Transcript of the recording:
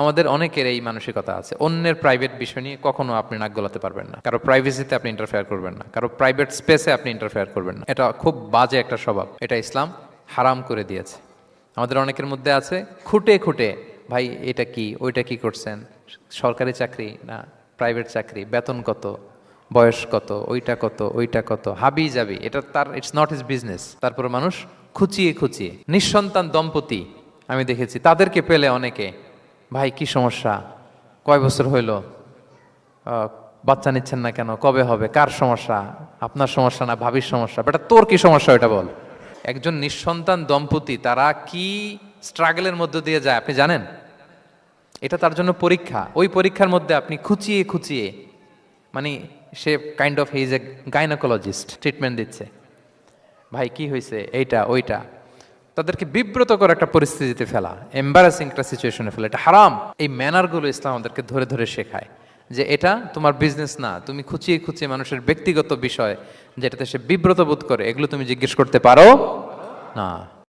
আমাদের অনেকের এই মানসিকতা আছে, অন্যের প্রাইভেট বিষয় নিয়ে কখনো আপনি নাক গলাতে পারবেন না, কারো প্রাইভেসিতে আপনি ইন্টারফেয়ার করবেন না, কারো প্রাইভেট স্পেসে আপনি ইন্টারফেয়ার করবেন না। এটা খুব বাজে একটা স্বভাব, এটা ইসলাম হারাম করে দিয়েছে। আমাদের অনেকের মধ্যে আছে খুঁটে খুঁটে, ভাই এটা কি ওইটা কি করছেন, সরকারি চাকরি না প্রাইভেট চাকরি, বেতন কত, বয়স কত, ওইটা কত ওইটা কত, হাবি যাবি, এটা তার ইটস নট হিজ বিজনেস। তারপরে মানুষ খুঁচিয়ে খুঁচিয়ে নিঃসন্তান দম্পতি আমি দেখেছি, তাদেরকে পেলে অনেকে, ভাই কি সমস্যা, কয় বছর হইল, বাচ্চা নিচ্ছেন না কেন, কবে হবে, কার সমস্যা, আপনার সমস্যা না ভাবির সমস্যা, বেটা তোর কি সমস্যা এটা বল। একজন নিঃসন্তান দম্পতি তারা কি স্ট্রাগলের মধ্য দিয়ে যায় আপনি জানেন? এটা তার জন্য পরীক্ষা, ওই পরীক্ষার মধ্যে আপনি খুঁচিয়ে খুঁচিয়ে, মানে সে kind of his a gynaecologist, treatment দিচ্ছে, ভাই কি হয়েছে এইটা ওইটা, তাদেরকে বিব্রত করে একটা পরিস্থিতিতে ফেলা, এম্বারাসিং একটা সিচুয়েশনে ফেলা, এটা হারাম। এই ম্যানারগুলো ইসলাম আমাদেরকে ধরে ধরে শেখায় যে এটা তোমার বিজনেস না, তুমি খুঁচিয়ে খুঁচিয়ে মানুষের ব্যক্তিগত বিষয় যেটাতে সে বিব্রত বোধ করে, এগুলো তুমি জিজ্ঞেস করতে পারো না।